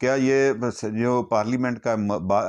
کیا یہ جو پارلیمنٹ کا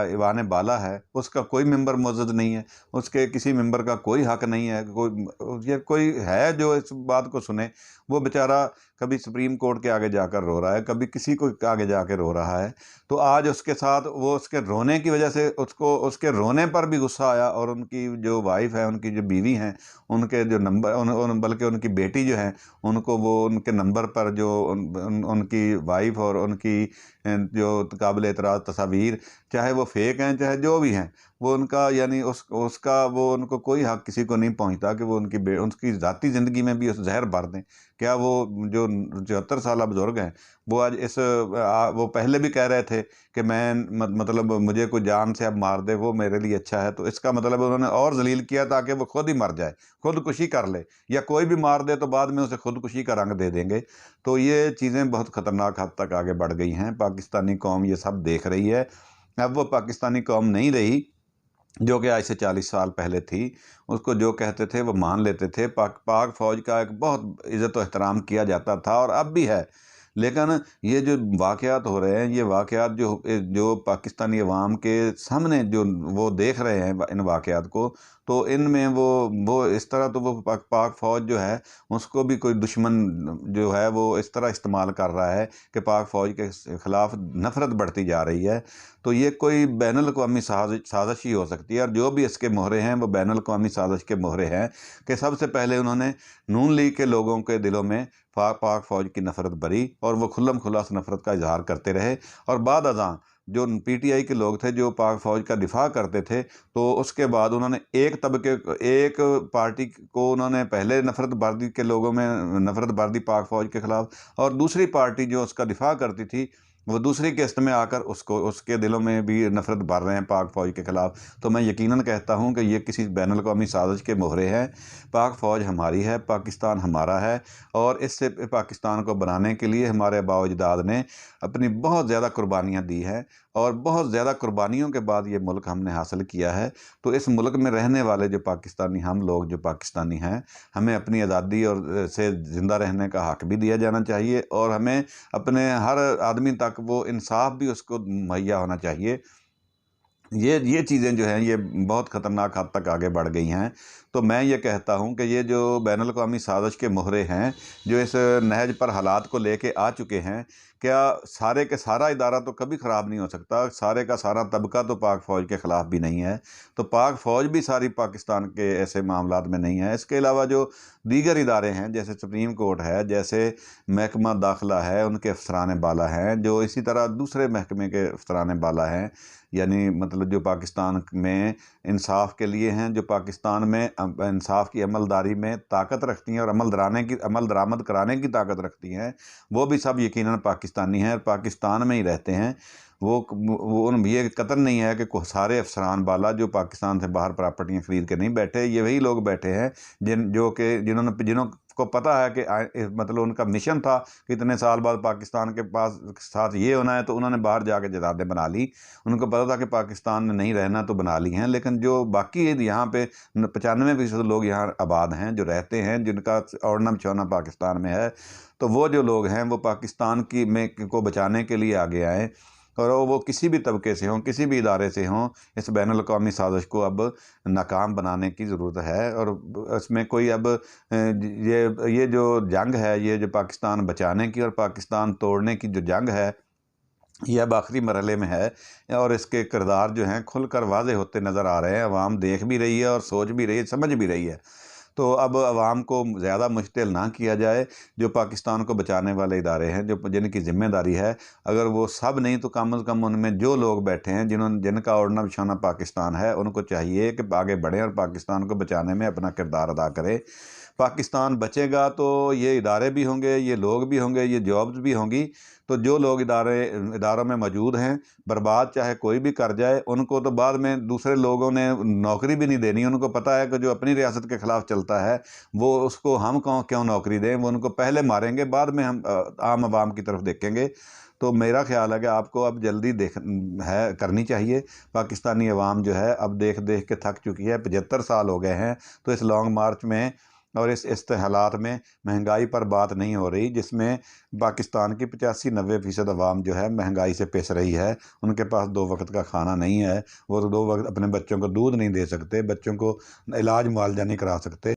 ایوان بالا ہے اس کا کوئی ممبر معزز نہیں ہے؟ اس کے کسی ممبر کا کوئی حق نہیں ہے؟ کوئی ہے جو اس بات کو سنے؟ وہ بیچارہ کبھی سپریم کورٹ کے آگے جا کر رو رہا ہے، کبھی کسی کو آگے جا کے رو رہا ہے۔ تو آج اس کے ساتھ وہ اس کے رونے کی وجہ سے اس کے رونے پر بھی غصہ آیا، اور ان کی جو وائف ہے، ان کی جو بیوی ہیں، ان کے جو نمبر، بلکہ ان کی بیٹی جو ہیں، ان کو وہ ان کے نمبر پر جو ان کی وائف اور ان کی جو قابل اعتراض تصاویر، چاہے وہ فیک ہیں چاہے جو بھی ہیں، وہ ان کا یعنی اس کا وہ ان کو کوئی حق کسی کو نہیں پہنچتا کہ وہ ان کی ذاتی زندگی میں بھی اس زہر بھر دیں۔ کیا وہ جو 74 سالہ بزرگ ہیں، وہ آج وہ پہلے بھی کہہ رہے تھے کہ میں مطلب مجھے کوئی جان سے اب مار دے وہ میرے لیے اچھا ہے، تو اس کا مطلب انہوں نے اور ذلیل کیا تاکہ وہ خود ہی مر جائے، خودکشی کر لے، یا کوئی بھی مار دے تو بعد میں اسے خودکشی کا رنگ دے دیں گے۔ تو یہ چیزیں بہت خطرناک حد تک آگے بڑھ گئی ہیں، پاکستانی قوم یہ سب دیکھ رہی ہے۔ اب وہ پاکستانی قوم نہیں رہی جو کہ آج سے 40 سال پہلے تھی۔ اس کو جو کہتے تھے وہ مان لیتے تھے۔ پاک فوج کا ایک بہت عزت و احترام کیا جاتا تھا، اور اب بھی ہے۔ لیکن یہ جو واقعات ہو رہے ہیں، یہ واقعات جو پاکستانی عوام کے سامنے جو وہ دیکھ رہے ہیں ان واقعات کو، تو ان میں وہ اس طرح تو وہ پاک فوج جو ہے اس کو بھی کوئی دشمن جو ہے وہ اس طرح استعمال کر رہا ہے کہ پاک فوج کے خلاف نفرت بڑھتی جا رہی ہے۔ تو یہ کوئی بین الاقوامی سازش ہی ہو سکتی ہے، اور جو بھی اس کے مہرے ہیں وہ بین الاقوامی سازش کے مہرے ہیں کہ سب سے پہلے انہوں نے نون لیگ کے لوگوں کے دلوں میں پاک فوج کی نفرت بھری، اور وہ کھلم کھلا اس نفرت کا اظہار کرتے رہے۔ اور بعد ازاں جو پی ٹی آئی کے لوگ تھے جو پاک فوج کا دفاع کرتے تھے، تو اس کے بعد انہوں نے ایک پارٹی کو انہوں نے پہلے نفرت بھر دی کے لوگوں میں نفرت بھر دی پاک فوج کے خلاف، اور دوسری پارٹی جو اس کا دفاع کرتی تھی وہ دوسری قسط میں آ کر اس کے دلوں میں بھی نفرت بھر رہے ہیں پاک فوج کے خلاف۔ تو میں یقیناً کہتا ہوں کہ یہ کسی بین الاقوامی سازش کے مہرے ہیں۔ پاک فوج ہماری ہے، پاکستان ہمارا ہے، اور اس سے پاکستان کو بنانے کے لیے ہمارے آباء و اجداد نے اپنی بہت زیادہ قربانیاں دی ہیں، اور بہت زیادہ قربانیوں کے بعد یہ ملک ہم نے حاصل کیا ہے۔ تو اس ملک میں رہنے والے جو پاکستانی، ہم لوگ جو پاکستانی ہیں، ہمیں اپنی آزادی اور سے زندہ رہنے کا حق بھی دیا جانا چاہیے، اور ہمیں اپنے ہر آدمی تک وہ انصاف بھی اس کو مہیا ہونا چاہیے۔ یہ چیزیں جو ہیں یہ بہت خطرناک حد تک آگے بڑھ گئی ہیں۔ تو میں یہ کہتا ہوں کہ یہ جو بین الاقوامی سازش کے مہرے ہیں جو اس نہج پر حالات کو لے کے آ چکے ہیں، کیا سارے کے سارا ادارہ تو کبھی خراب نہیں ہو سکتا، سارے کا سارا طبقہ تو پاک فوج کے خلاف بھی نہیں ہے، تو پاک فوج بھی ساری پاکستان کے ایسے معاملات میں نہیں ہے۔ اس کے علاوہ جو دیگر ادارے ہیں جیسے سپریم کورٹ ہے، جیسے محکمہ داخلہ ہے، ان کے افسران بالا ہیں، جو اسی طرح دوسرے محکمے کے افسران بالا ہیں، یعنی مطلب جو پاکستان میں انصاف کے لیے ہیں، جو پاکستان میں انصاف کی عمل داری میں طاقت رکھتی ہیں اور عمل درآمد کرانے کی طاقت رکھتی ہیں، وہ بھی سب یقیناً پاکستانی ہیں اور پاکستان میں ہی رہتے ہیں۔ یہ قطعاً نہیں ہے کہ سارے افسران بالا جو پاکستان سے باہر پراپرٹیاں خرید کے نہیں بیٹھے، یہ وہی لوگ بیٹھے ہیں جنہوں کو پتہ ہے کہ مطلب ان کا مشن تھا کہ اتنے سال بعد پاکستان کے ساتھ یہ ہونا ہے، تو انہوں نے باہر جا کے جائیدادیں بنا لی۔ ان کو پتہ تھا کہ پاکستان میں نہیں رہنا تو بنا لی ہیں، لیکن جو باقی یہاں پہ 95% لوگ یہاں آباد ہیں، جو رہتے ہیں، جن کا اوڑھنا بچھونا پاکستان میں ہے، تو وہ جو لوگ ہیں وہ پاکستان کو بچانے کے لیے آگے آئیں، اور وہ کسی بھی طبقے سے ہوں، کسی بھی ادارے سے ہوں، اس بین الاقوامی سازش کو اب ناکام بنانے کی ضرورت ہے۔ اور اس میں کوئی اب یہ جو جنگ ہے، یہ جو پاکستان بچانے کی اور پاکستان توڑنے کی جو جنگ ہے، یہ اب آخری مرحلے میں ہے، اور اس کے کردار جو ہیں کھل کر واضح ہوتے نظر آ رہے ہیں۔ عوام دیکھ بھی رہی ہے اور سوچ بھی رہی ہے، سمجھ بھی رہی ہے۔ تو اب عوام کو زیادہ مشتعل نہ کیا جائے۔ جو پاکستان کو بچانے والے ادارے ہیں، جن کی ذمہ داری ہے، اگر وہ سب نہیں تو کم از کم ان میں جو لوگ بیٹھے ہیں جن کا اوڑھنا بچھونا پاکستان ہے، ان کو چاہیے کہ آگے بڑھیں اور پاکستان کو بچانے میں اپنا کردار ادا کریں۔ پاکستان بچے گا تو یہ ادارے بھی ہوں گے، یہ لوگ بھی ہوں گے، یہ جابز بھی ہوں گی۔ تو جو لوگ اداروں میں موجود ہیں، برباد چاہے کوئی بھی کر جائے، ان کو تو بعد میں دوسرے لوگوں نے نوکری بھی نہیں دینی۔ ان کو پتہ ہے کہ جو اپنی ریاست کے خلاف چلتا ہے وہ اس کو ہم کیوں نوکری دیں، وہ ان کو پہلے ماریں گے، بعد میں ہم عام عوام کی طرف دیکھیں گے۔ تو میرا خیال ہے کہ آپ کو اب جلدی کرنی چاہیے۔ پاکستانی عوام جو ہے اب دیکھ کے تھک چکی ہے، 75 سال ہو گئے ہیں، تو اس لانگ مارچ میں اور اس حالات میں مہنگائی پر بات نہیں ہو رہی، جس میں پاکستان کی 85-90% عوام جو ہے مہنگائی سے پس رہی ہے۔ ان کے پاس 2 وقت کا کھانا نہیں ہے، وہ 2 وقت اپنے بچوں کو دودھ نہیں دے سکتے، بچوں کو علاج معالجہ نہیں کرا سکتے۔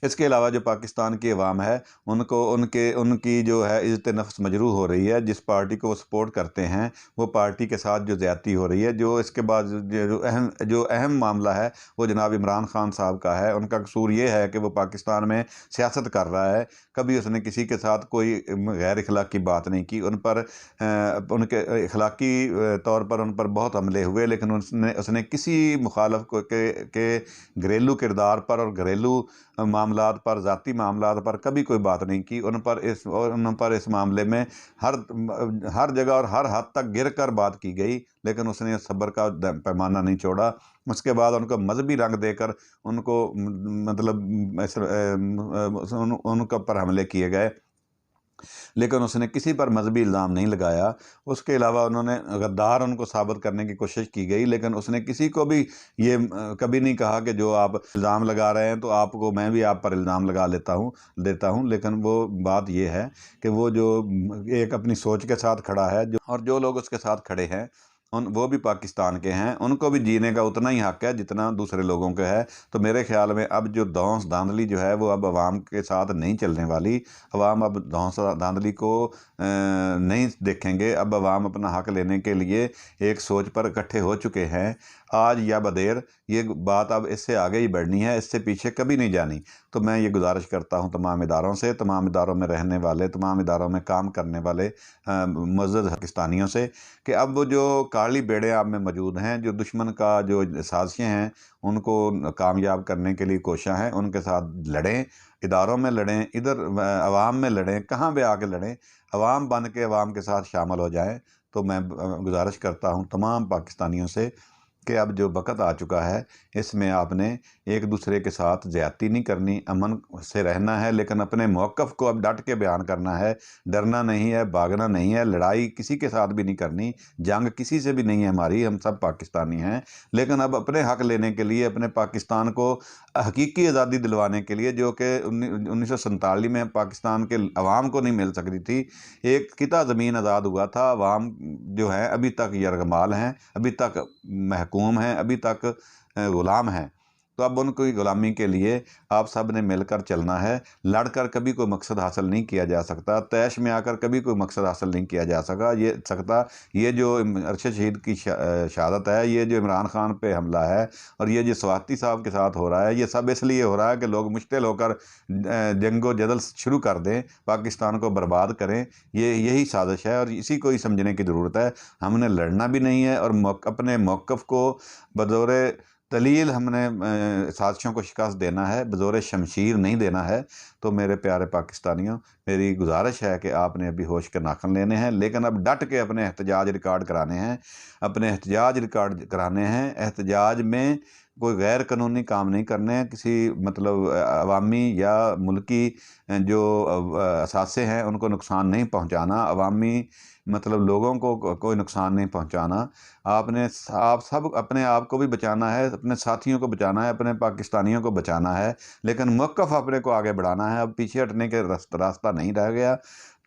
اس کے علاوہ جو پاکستان کی عوام ہے ان کی جو ہے عزت نفس مجروح ہو رہی ہے۔ جس پارٹی کو وہ سپورٹ کرتے ہیں وہ پارٹی کے ساتھ جو زیادتی ہو رہی ہے، جو اس کے بعد جو اہم معاملہ ہے وہ جناب عمران خان صاحب کا ہے۔ ان کا قصور یہ ہے کہ وہ پاکستان میں سیاست کر رہا ہے، کبھی اس نے کسی کے ساتھ کوئی غیر اخلاقی بات نہیں کی۔ ان کے اخلاقی طور پر ان پر بہت حملے ہوئے، لیکن اس نے کسی مخالف کو کے گھریلو کردار پر اور گھریلو معاملات پر، ذاتی معاملات پر کبھی کوئی بات نہیں کی۔ ان پر اس معاملے میں ہر جگہ اور ہر حد تک گر کر بات کی گئی، لیکن اس نے صبر کا پیمانہ نہیں چھوڑا۔ اس کے بعد ان کو مذہبی رنگ دے کر ان کو مطلب ان کے پر حملے کیے گئے، لیکن اس نے کسی پر مذہبی الزام نہیں لگایا۔ اس کے علاوہ انہوں نے غدار ان کو ثابت کرنے کی کوشش کی گئی، لیکن اس نے کسی کو بھی یہ کبھی نہیں کہا کہ جو آپ الزام لگا رہے ہیں تو میں بھی آپ پر الزام لگا دیتا ہوں۔ لیکن وہ بات یہ ہے کہ وہ جو ایک اپنی سوچ کے ساتھ کھڑا ہے، اور جو لوگ اس کے ساتھ کھڑے ہیں وہ بھی پاکستان کے ہیں، ان کو بھی جینے کا اتنا ہی حق ہے جتنا دوسرے لوگوں کے ہے۔ تو میرے خیال میں اب جو دھونس دھاندلی جو ہے وہ اب عوام کے ساتھ نہیں چلنے والی۔ عوام اب دھونس دھاندلی کو نہیں دیکھیں گے۔ اب عوام اپنا حق لینے کے لیے ایک سوچ پر اکٹھے ہو چکے ہیں۔ آج یا بدیر یہ بات اب اس سے آگے ہی بڑھنی ہے، اس سے پیچھے کبھی نہیں جانی۔ تو میں یہ گزارش کرتا ہوں تمام اداروں سے، تمام اداروں میں رہنے والے، تمام اداروں میں کام کرنے والے معزز پاکستانیوں سے، کہ اب وہ جو کالی بیڑے آپ میں موجود ہیں، جو دشمن کا جو سازشیں ہیں ان کو کامیاب کرنے کے لیے کوشاں ہیں، ان کے ساتھ لڑیں، اداروں میں لڑیں، ادھر عوام میں لڑیں، کہاں پہ آ کے لڑیں، عوام بن کے عوام کے ساتھ شامل ہو جائیں۔ تو میں گزارش کرتا ہوں تمام پاکستانیوں سے کہ اب جو وقت آ چکا ہے اس میں آپ نے ایک دوسرے کے ساتھ زیادتی نہیں کرنی، امن سے رہنا ہے، لیکن اپنے موقف کو اب ڈٹ کے بیان کرنا ہے، ڈرنا نہیں ہے، بھاگنا نہیں ہے، لڑائی کسی کے ساتھ بھی نہیں کرنی، جنگ کسی سے بھی نہیں ہے ہماری، ہم سب پاکستانی ہیں۔ لیکن اب اپنے حق لینے کے لیے، اپنے پاکستان کو حقیقی آزادی دلوانے کے لیے، جو کہ 1947 میں پاکستان کے عوام کو نہیں مل سکتی تھی، ایک قطعہ زمین آزاد ہوا تھا، عوام جو ہیں ابھی تک یرغمال ہیں، ابھی تک محکوم ہیں، ابھی تک غلام ہیں۔ تو اب ان کی غلامی کے لیے آپ سب نے مل کر چلنا ہے۔ لڑ کر کبھی کوئی مقصد حاصل نہیں کیا جا سکتا، طیش میں آ کر کبھی کوئی مقصد حاصل نہیں کیا جا سکتا۔ یہ جو ارشد شہید کی شہادت ہے، یہ جو عمران خان پہ حملہ ہے، اور یہ جو سواتی صاحب کے ساتھ ہو رہا ہے، یہ سب اس لیے ہو رہا ہے کہ لوگ مشتعل ہو کر جنگ و جدل شروع کر دیں، پاکستان کو برباد کریں۔ یہی سازش ہے، اور اسی کو ہی سمجھنے کی ضرورت ہے۔ ہم نے لڑنا بھی نہیں ہے، اور اپنے موقف کو بطور دلیل ہم نے سازشوں کو شکست دینا ہے، بزور شمشیر نہیں دینا ہے۔ تو میرے پیارے پاکستانیوں، میری گزارش ہے کہ آپ نے ابھی ہوش کے ناخن لینے ہیں، لیکن اب ڈٹ کے اپنے احتجاج ریکارڈ کرانے ہیں، احتجاج میں کوئی غیر قانونی کام نہیں کرنے، کسی مطلب عوامی یا ملکی جو اثاثے ہیں ان کو نقصان نہیں پہنچانا، عوامی مطلب لوگوں کو کوئی نقصان نہیں پہنچانا۔ آپ سب اپنے آپ کو بھی بچانا ہے، اپنے ساتھیوں کو بچانا ہے، اپنے پاکستانیوں کو بچانا ہے، لیکن موقف اپنے کو آگے بڑھانا ہے۔ اب پیچھے ہٹنے کے راستہ نہیں رہ گیا،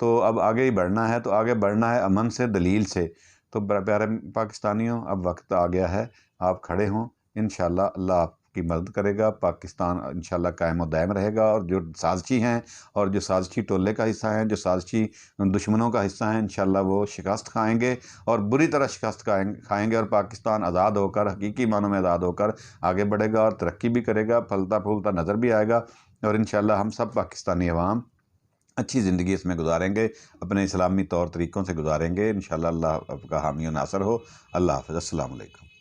تو اب آگے ہی بڑھنا ہے، تو آگے بڑھنا ہے امن سے، دلیل سے۔ تو پیارے پاکستانیوں، اب وقت آ گیا ہے، آپ کھڑے ہوں، انشاءاللہ اللہ آپ کی مدد کرے گا، پاکستان انشاءاللہ قائم و دائم رہے گا، اور جو سازشی ہیں اور جو سازشی ٹولے کا حصہ ہیں، جو سازشی دشمنوں کا حصہ ہیں، انشاءاللہ وہ شکست کھائیں گے، اور بری طرح شکست کھائیں گے، اور پاکستان آزاد ہو کر، حقیقی معنوں میں آزاد ہو کر آگے بڑھے گا، اور ترقی بھی کرے گا، پھلتا پھولتا نظر بھی آئے گا، اور انشاءاللہ ہم سب پاکستانی عوام اچھی زندگی اس میں گزاریں گے، اپنے اسلامی طور طریقوں سے گزاریں گے۔ انشاءاللہ اللہ آپ کا حامی و ناصر ہو۔ اللہ حافظ، السلام علیکم۔